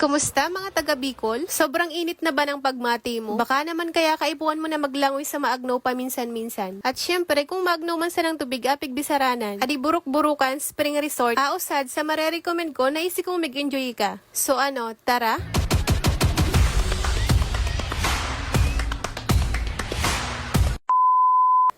Kumusta mga taga Bicol? Sobrang init na ba ng pagmati mo? Baka naman kaya kaipuhan mo na maglangoy sa Maagno paminsan-minsan. At syempre, kung Maagno man sa ng tubig apig bisaranan, adi buruk-burukan spring resort, aosad sa marerecommend ko na isi kong mag-enjoy ka. So ano, tara?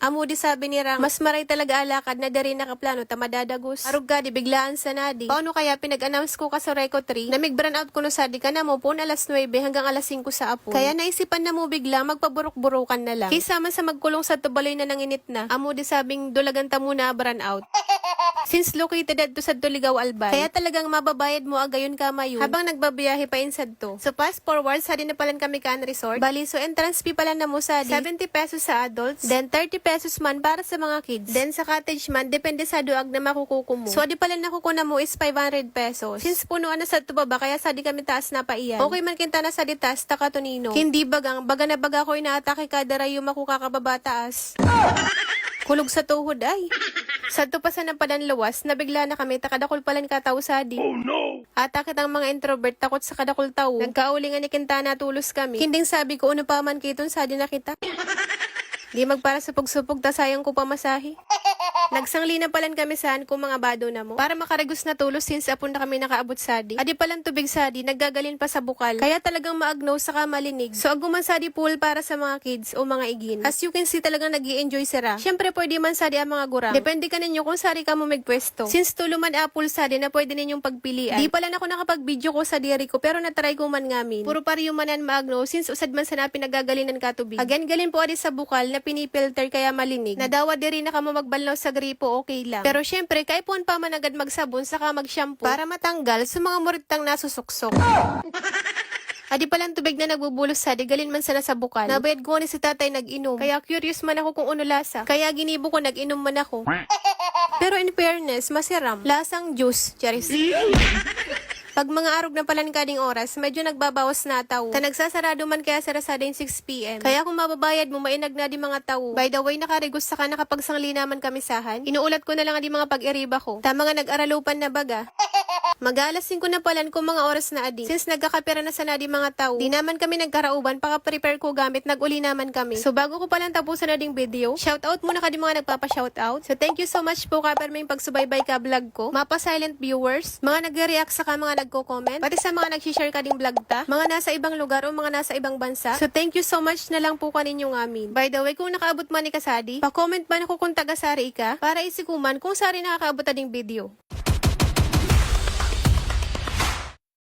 Amo di sabi ni Rang, mas maray talaga alakad na dari nakaplano ta madadagos. Arug ka di biglaan sa nadi. Paano kaya pinag-announce ko ka sa Reco 3 na mig-brand out ko no sadi ka na mo po alas 9 hanggang alas 5 sa apon. Kaya naisipan na mo bigla magpaburok-burukan na lang. Kaysa man sa magkulong sa tubaloy na nanginit na. Amo di sabing dulagan ta muna brand out. Since located at sa Tuligaw Albay, kaya talagang mababayad mo agayon kamayon habang nagbabiyahe pa insad to. So fast forward, sa din na palan kami kan resort. Bali, so entrance fee pala na mo sa 70 pesos sa adults, then 30 pesos man para sa mga kids. Then sa cottage man, depende sa duag na makukuko mo. So adi pala nakukuna mo is 500 pesos. Since punuan na sa tubaba, kaya sa di kami taas na paiyan. Okay man kinta na sa di taas, takatunino. Hindi bagang, baga na baga ko inaatake kada rayo makukakababa taas. Kulog sa tuhod ay. Sa tupasan ng padanlawas, nabigla na kami takadakol palan kataw sadi. Oh no! Atakit ang mga introvert takot sa kadakol tao. Nagkaulingan ni Quintana tulos kami. Hinding sabi ko ano pa man kiton sadi na kita. Di magpara supog-supog ta sayang ko pamasahe. Nagsangli na palan kami saan kung mga bado na mo. Para makaregus na tulos since apon na kami nakaabot sadi. Adi palan tubig sadi, naggagalin pa sa bukal. Kaya talagang maagnaw saka malinig. So aguman sadi pool para sa mga kids o mga igin. As you can see talagang nag-i-enjoy sila. Syempre pwede man sadi ang mga gurang. Depende ka ninyo kung sari ka mo magpwesto. Since tuluman apple sadi na pwede ninyong pagpilian. Di pala ako nakapag-video ko sa diri ko pero natry ko man ngamin. Puro pariyo manan maagnaw since usad man sa na pinagagalinan ka tubig. Again galin po adi sa bukal na pinipilter kaya malinig. Nadawa diri na kamo magbalnaw sa gripo okay lang. Pero syempre, kay puan pa man agad magsabon saka mag-shampoo para matanggal sa mga muritang nasusuksok. Adi palang tubig na nagbubulos sa galin man sana sa bukal. Nabayad ko ni si tatay nag-inom. Kaya curious man ako kung ano lasa. Kaya ginibo ko nag-inom man ako. Pero in fairness, masiram. Lasang juice, charis. Pag mga arog na palan kading oras, medyo nagbabawas na tao. Ta nagsasarado man kaya sarasading 6 PM. Kaya kung mababayad mo, mainag na di mga tao. By the way, nakaregus sa ka nakapagsangli naman kamisahan. Inuulat ko na lang di mga pag-iriba ko. Tama nga nag-aralupan na baga. Mag-alas 5 na palan kung mga oras na adi. Since nagkakapira na sa nadi mga tao, di naman kami nagkarauban, paka-prepare ko gamit, nag-uli naman kami. So bago ko palang tapusan na ding video, shoutout muna ka di mga nagpapa-shoutout. So thank you so much po ka per may pagsubaybay ka vlog ko. Mapa-silent viewers, mga nagre-react sa ka mga nagko-comment, pati sa mga nag-share ka ding vlog ta, mga nasa ibang lugar o mga nasa ibang bansa. So thank you so much na lang po kaninyong amin. By the way, kung nakaabot man ni kasadi, pa-comment man ako kung taga-sari ka, para isikuman kung sari nakakaabot na ding video.